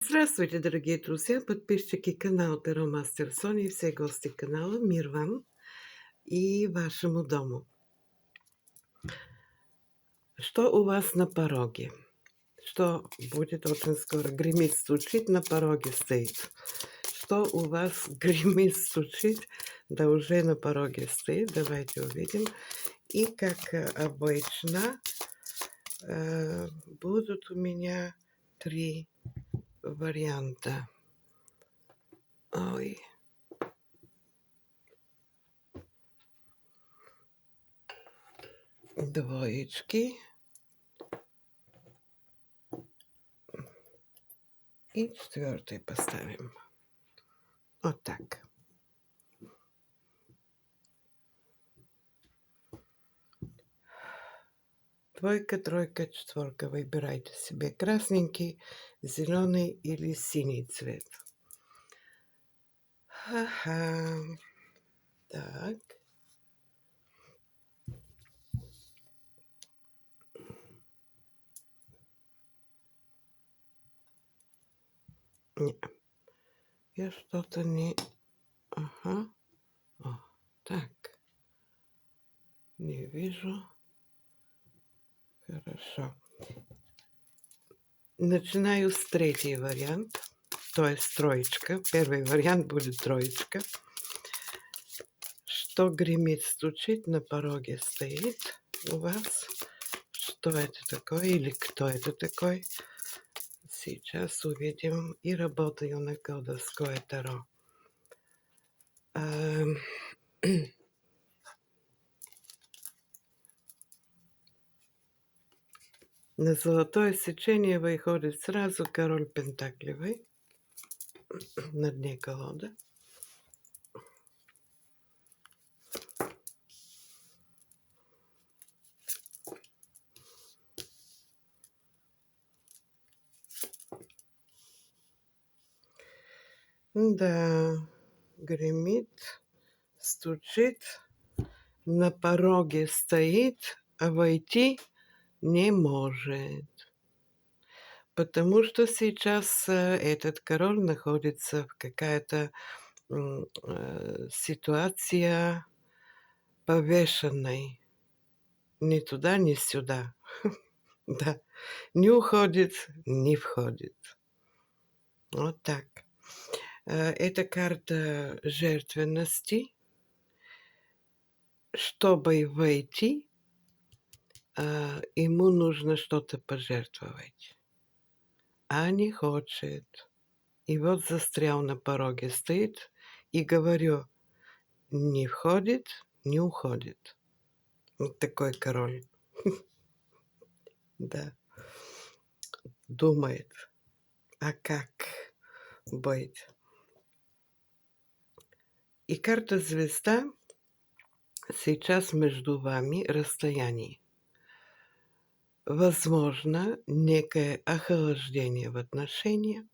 Здравствуйте, дорогие друзья, подписчики канала Таро Мастер Сони и все гости канала. Мир вам и вашему дому. Что у вас на пороге? Что будет очень скоро? Гремит, стучит, на пороге стоит. Что у вас гремит, стучит, да уже на пороге стоит? Давайте увидим. И как обычно будут у меня 3 варианта. Ой. Двоечки и 4 поставим. Вот так. Двойка, тройка, 4. Выбирайте себе красненький, зеленый или синий цвет. Ага. Так. Не. Я что-то не... Ага. О, так. Не вижу. Хорошо. Начинаю с 3 вариант. То есть троечка. Первый вариант будет троечка. Что гремит, стучит, на пороге стоит у вас? Что это такое или кто это такой? Сейчас увидим и работаю на колдовское таро. На золотое сечение выходит сразу король пентаклевый на дне колоды. Да, гремит, стучит, на пороге стоит, а войти не может. Потому что сейчас этот король находится в какая-то ситуация повешенной. Ни туда, ни сюда. Да. Не уходит, не входит. Вот так. Это карта жертвенности. Чтобы войти, ему нужно что-то пожертвовать. А не хочет. И вот застрял на пороге, стоит, и говорю, не входит, не уходит. Вот такой король. Да. Думает, а как быть? И карта звезда сейчас между вами расстояние. Возможно, некое охлаждение в отношениях.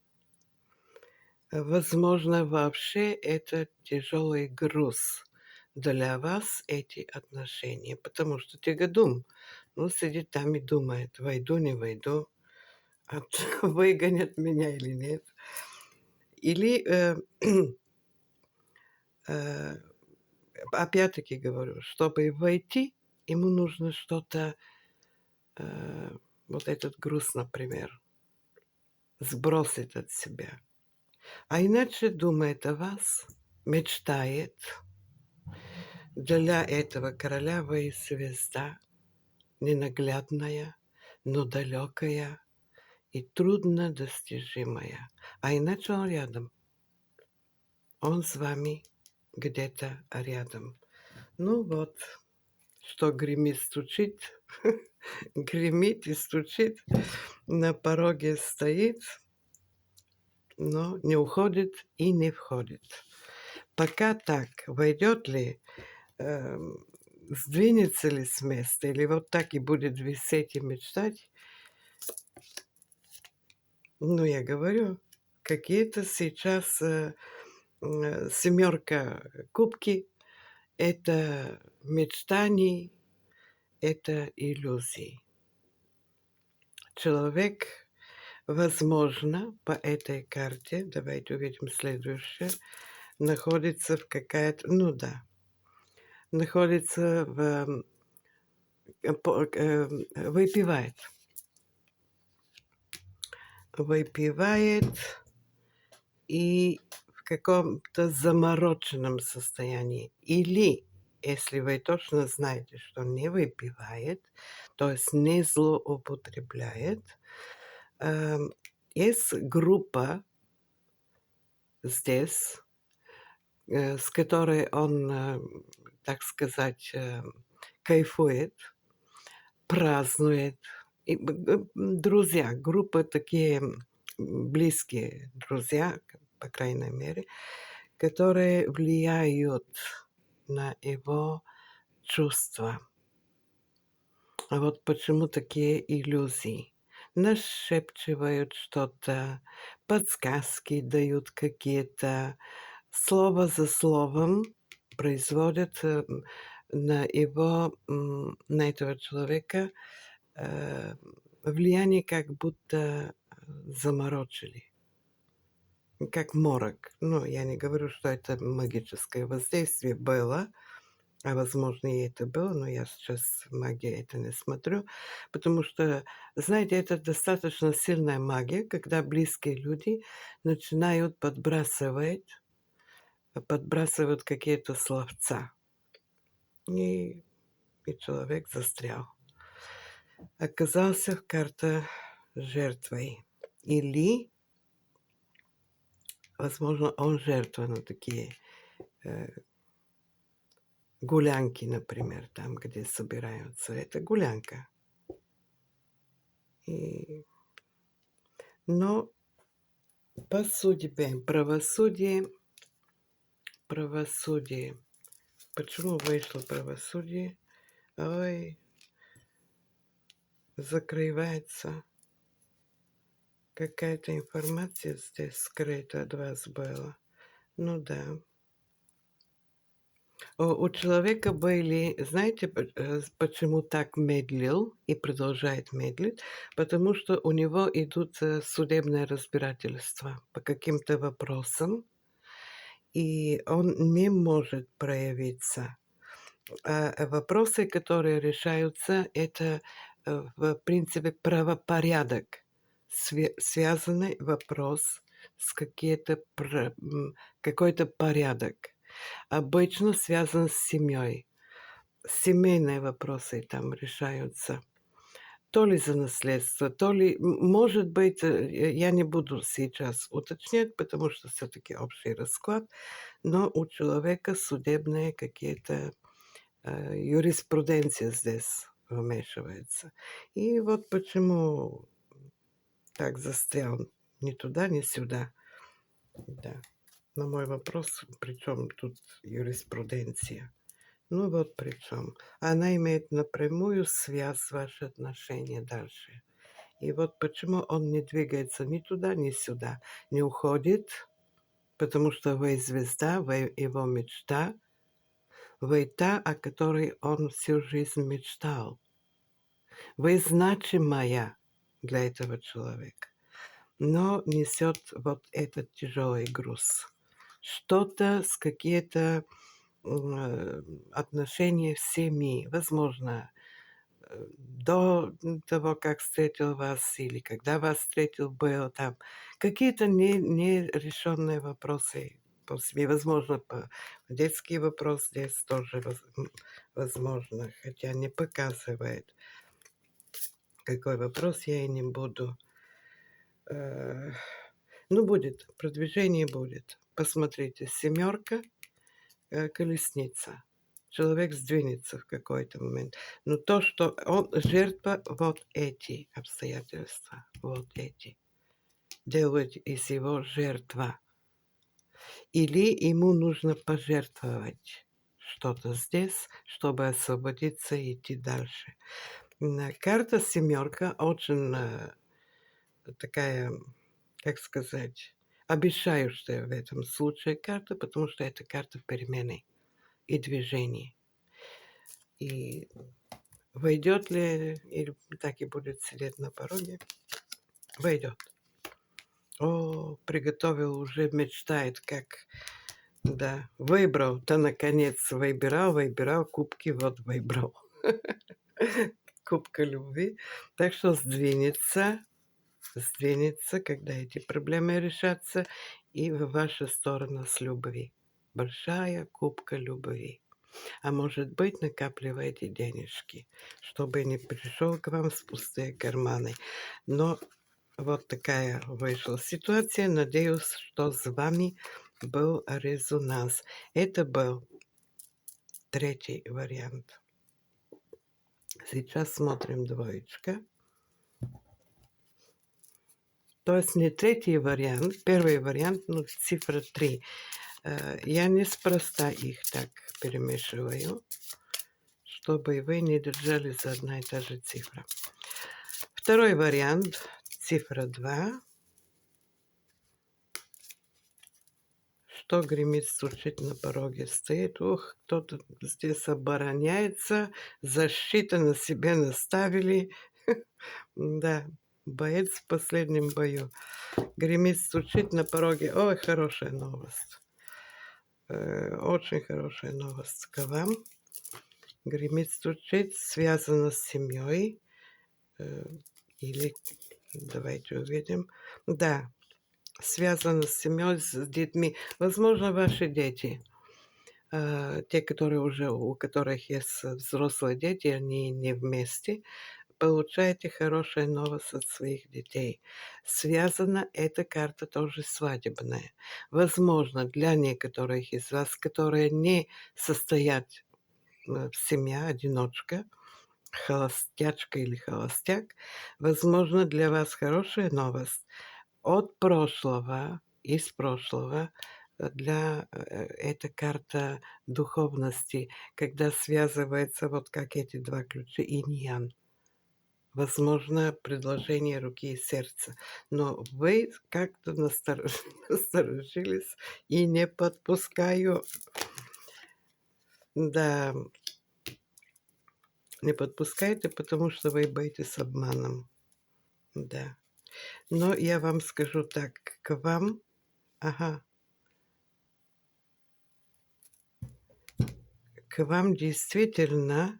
Возможно, вообще это тяжелый груз для вас, эти отношения, потому что тягодум, сидит там и думает, войду, не войду, выгонят меня или нет. Или, опять-таки говорю, чтобы войти, ему нужно что-то, вот этот груз, например, сбросить от себя. А иначе думает о вас, мечтает. Для этого короля вы звезда, ненаглядная, но далекая и труднодостижимая. А иначе он рядом. Он с вами где-то рядом. Ну вот, что гремит, стучит, гремит и стучит, на пороге стоит, но не уходит и не входит. Пока так, войдет ли, сдвинется ли с места, или вот так и будет висеть и мечтать, я говорю, какие-то сейчас 7 кубки, это мечтаний, это иллюзий. Человек Возможно, по этой карте, давайте увидим следующее, находится в какая-то, ну да, находится в, выпивает. Выпивает и в каком-то замороченном состоянии. Или, если вы точно знаете, что не выпивает, то есть не злоупотребляет, эм, есть группа здесь, с которой он, так сказать, кайфует, празднует. И друзья, группа такие близкие друзья, по крайней мере, которые влияют на его чувства. А вот почему такие иллюзии? Нашепчивают что-то, подсказки дают какие-то, слово за словом производят на его, на этого человека влияние, как будто заморочили, как морок. Ну, я не говорю, что это магическое воздействие было, а возможно, и это было, но я сейчас в магии это не смотрю, потому что, знаете, это достаточно сильная магия, когда близкие люди начинают подбрасывают какие-то словца, и, и человек застрял. Оказался в карта жертвой. Или, возможно, он жертва на такие гулянки, например, там, где собираются. Это гулянка. И но по судьбе, правосудие. Почему вышло правосудие? Ой, закрывается. Какая-то информация здесь скрыта от вас была. Ну да. У человека были, знаете, почему так медлил и продолжает медлить? Потому что у него идут судебные разбирательства по каким-то вопросам, и он не может проявиться. Вопросы, которые решаются, это, в принципе, правопорядок. Связанный вопрос с какой-то порядок. Обычно связан с семьей. Семейные вопросы там решаются. То ли за наследство, то ли, может быть, я не буду сейчас уточнять, потому что все-таки общий расклад, но у человека судебные какие-то юриспруденция здесь вмешивается. И вот почему так застрял ни туда, ни сюда. Да. На мой вопрос, при чём тут юриспруденция? Ну вот при чём. Она имеет напрямую связь с ваши отношения дальше. И вот почему он не двигается ни туда, ни сюда, не уходит, потому что вы звезда, вы его мечта, вы та, о которой он всю жизнь мечтал. Вы значимая для этого человека, но несет вот этот тяжелый груз. Что-то с какие-то отношения в семьи, возможно, до того, как встретил вас или когда вас встретил, был там какие-то нерешенные вопросы по семье. Возможно, детский вопрос здесь тоже возможно, хотя не показывает. Какой вопрос, я и не буду. Ну, будет, продвижение будет. Посмотрите, семерка, колесница. Человек сдвинется в какой-то момент. Но то, что он жертва, вот эти обстоятельства, вот эти, делают из его жертва. Или ему нужно пожертвовать что-то здесь, чтобы освободиться и идти дальше. Карта семерка очень такая, как сказать, обещающая в этом случае карта, потому что это карта перемены и движений. И войдет ли, или так и будет сидеть на пороге? Войдет. О, приготовил, уже мечтает, как, да, выбрал-то наконец, выбирал, кубки, вот выбрал. Кубка любви. Так что сдвинется, когда эти проблемы решатся, и в вашу сторону с любви. Большая кубка любви. А может быть, накапливаете денежки, чтобы не пришел к вам с пустые карманы. Но вот такая вышла ситуация. Надеюсь, что с вами был резонанс. Это был третий вариант. Сейчас смотрим двоечка. То есть не третий вариант, первый вариант, ну, цифра 3. Я неспроста их так перемешиваю, чтобы вы не держали за одна и та же цифра. Второй вариант, цифра 2. Что гремит, стучит, на пороге стоит. Ух, кто-то здесь обороняется, защита на себя наставили. Да, боец в последнем бою. Гремит, стучит на пороге. Ой, хорошая новость. Очень хорошая новость к вам. Гремит, стучит, связано с семьей. Или, давайте увидим. Да, связано с семьей, с детьми. Возможно, ваши дети. Те, которые уже, у которых есть взрослые дети, они не вместе. Получаете хорошую новость от своих детей. Связана эта карта тоже свадебная. Возможно, для некоторых из вас, которые не состоят в семье, одиночка, холостячка или холостяк, возможно, для вас хорошая новость от прошлого, из прошлого. Эта карта духовности, когда связывается вот как эти два ключа, инь-ян. Возможно, предложение руки и сердца. Но вы как-то насторожились и не подпускаю. Да, не подпускайте, потому что вы боитесь обманом. Да. Но я вам скажу так, к вам, ага, к вам действительно,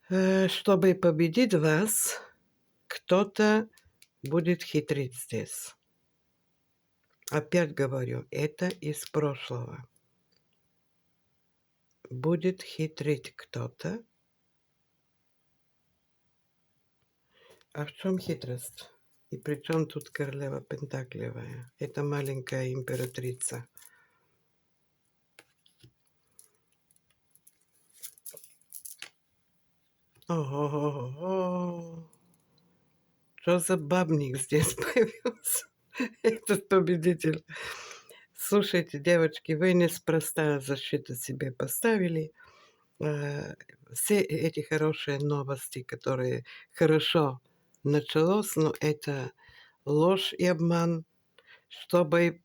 чтобы победить вас, кто-то будет хитрить здесь. Опять говорю, это из прошлого. Будет хитрить кто-то. А в чем хитрость? И при чем тут королева Пентаклевая? Это маленькая императрица. Ого-го-го. Что за бабник здесь появился? Этот победитель. Слушайте, девочки, вы неспроста защиту себе поставили. Все эти хорошие новости, которые хорошо началось, но это ложь и обман, чтобы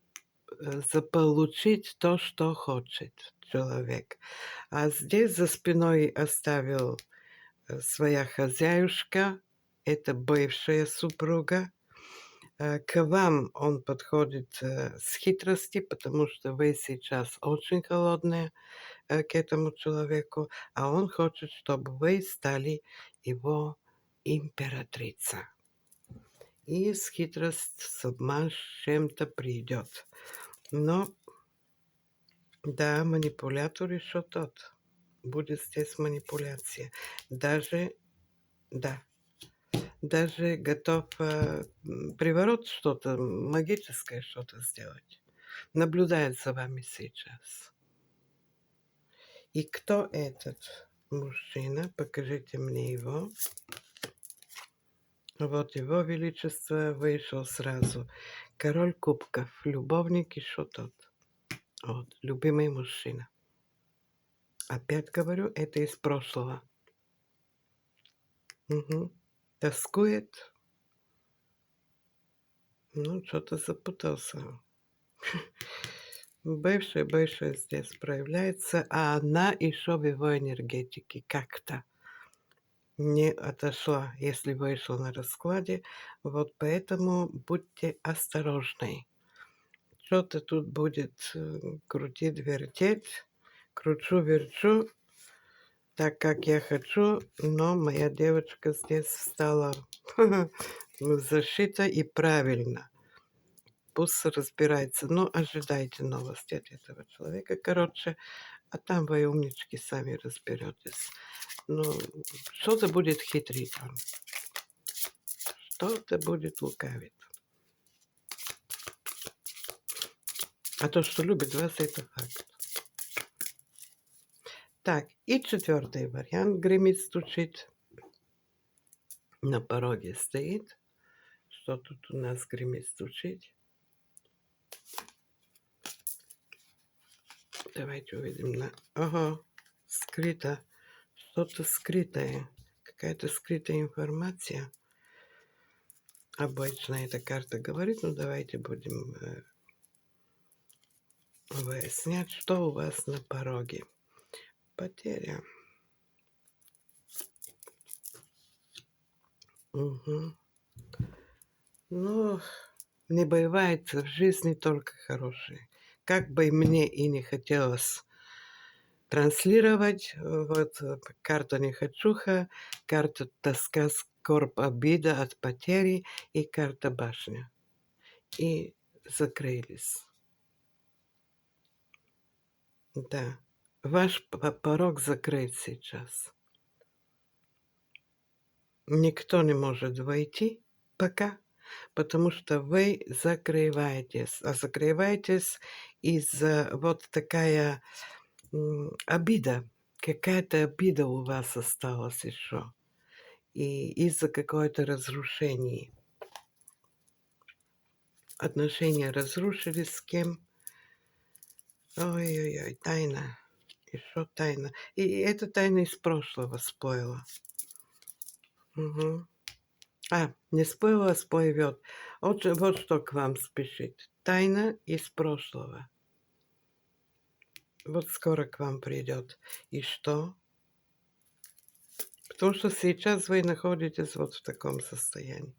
заполучить то, что хочет человек. А здесь за спиной оставил своя хозяюшка, это бывшая супруга. К вам он подходит с хитрости, потому что вы сейчас очень холодные к этому человеку, а он хочет, чтобы вы стали его императрица. И с хитрость, с обман с чем-то придет. Но, да, манипулятор еще тот. Будет здесь манипуляция. Даже, да, даже готов приворот что-то, магическое что-то сделать. Наблюдает за вами сейчас. И кто этот мужчина? Покажите мне его. Вот его величество вышел сразу. Король кубков, любовник еще тот. Вот, любимый мужчина. Опять говорю, это из прошлого. Угу. Тоскует. Ну, что-то запутался. Бывшая здесь проявляется, а она еще в его энергетике как-то. не отошла, если вышла на раскладе. Вот поэтому будьте осторожны. Что-то тут будет крутить, вертеть. Кручу-верчу так, как я хочу, но моя девочка здесь встала в защита и правильно. Пусть разбирается. Ну, ожидайте новости от этого человека. Короче, а там вы, умнички, сами разберетесь. Ну, что-то будет хитрить он. Что-то будет лукавить. А то, что любит вас, это факт. Так, и 4-й вариант. Гремит, стучит. На пороге стоит. Что тут у нас гремит, стучит? Давайте увидим. Ага, скрыто. Что-то скрытое. Какая-то скрытая информация. Обычно эта карта говорит, ну давайте будем выяснять, что у вас на пороге. Потеря. Угу. Ну, не бывает в жизни только хорошее. Как бы мне и не хотелось транслировать, вот карта нехочуха, карта тоска, скорбь, обида от потери и карта башня. И закрылись. Да. Ваш порог закрыт сейчас. Никто не может войти пока, потому что вы закрываетесь. А закрываетесь из-за вот такая обида. Какая-то обида у вас осталась еще. И из-за какое-то разрушения. Отношения разрушились с кем? Ой-ой-ой, тайна. Еще тайна. И эта тайна из прошлого всплыла. Угу. Не всплыла, а всплывет. Вот что к вам спешит. Тайна из прошлого. Вот скоро к вам придет. И что? Потому что сейчас вы находитесь вот в таком состоянии.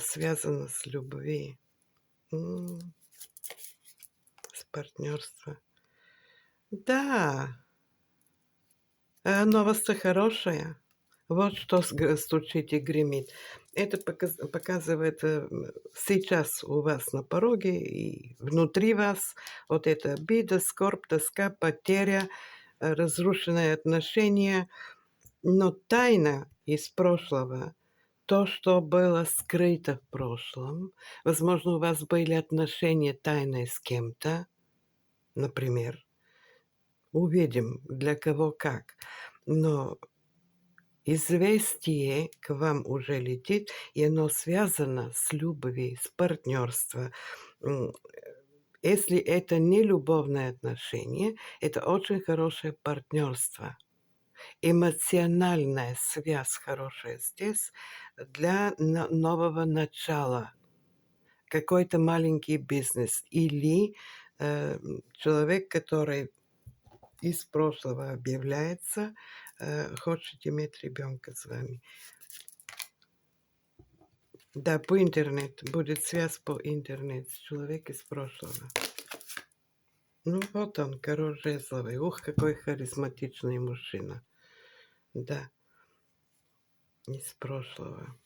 Связано с любви. С партнерства. Да. Новость хорошая. Вот что стучит и гремит. Это показывает сейчас у вас на пороге и внутри вас вот эта обида, скорбь, тоска, потеря, разрушенные отношения. Но тайна из прошлого, то, что было скрыто в прошлом, возможно, у вас были отношения тайные с кем-то, например. Увидим, для кого как. Но известие к вам уже летит, и оно связано с любовью, с партнерством. Если это не любовное отношение, это очень хорошее партнерство. Эмоциональная связь хорошая здесь для нового начала. Какой-то маленький бизнес или человек, который из прошлого объявляется, хочет иметь ребенка с вами. Да, по интернету. Будет связь по интернету с человеком из прошлого. Ну вот он, король жезловый. Ух, какой харизматичный мужчина. Да, из прошлого.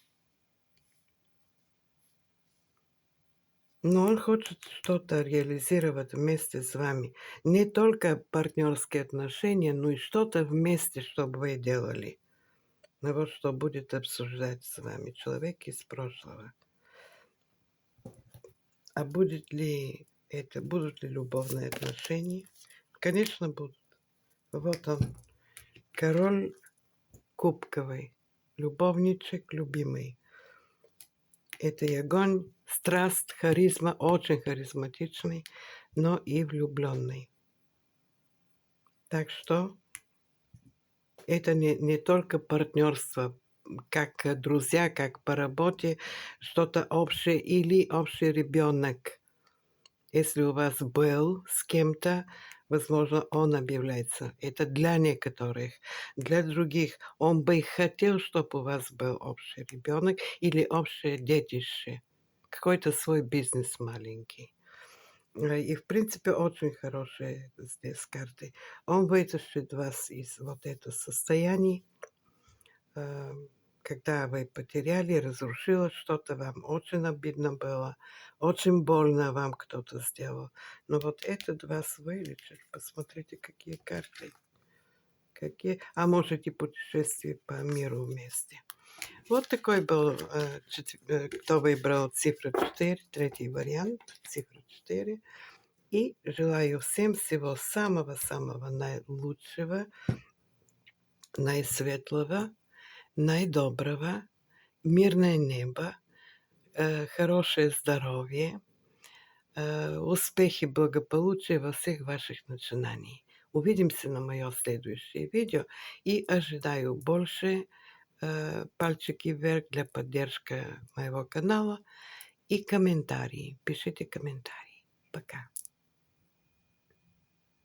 Но он хочет что-то реализировать вместе с вами. Не только партнерские отношения, но и что-то вместе, чтобы вы делали. Ну вот что будет обсуждать с вами человек из прошлого. А будут ли любовные отношения? Конечно, будут. Вот он, король кубковый, любовничек любимый. Это и огонь, страсть, харизма, очень харизматичный, но и влюбленный. Так что это не только партнерство, как друзья, как по работе, что-то общее или общий ребенок. Если у вас был с кем-то, Возможно, он объявляется. Это для некоторых. Для других он бы хотел, чтобы у вас был общий ребенок или общее детище, какой-то свой бизнес маленький. И, в принципе, очень хорошие здесь карты. Он вытащит вас из вот этого состояния, э, когда вы потеряли, разрушилось что-то, вам очень обидно было, очень больно вам кто-то сделал. Но вот этот вас вылечит. Посмотрите, какие карты. Какие. А можете путешествовать по миру вместе. Вот такой был, кто выбрал цифру 4, третий вариант, цифра 4. И желаю всем всего самого-самого наилучшего, наисветлого, наидоброго, мирное небо, хорошее здоровье, успехи, благополучия во всех ваших начинаниях. Увидимся на моё следующее видео и ожидаю больше, пальчики вверх для поддержки моего канала и комментарии. Пишите комментарии.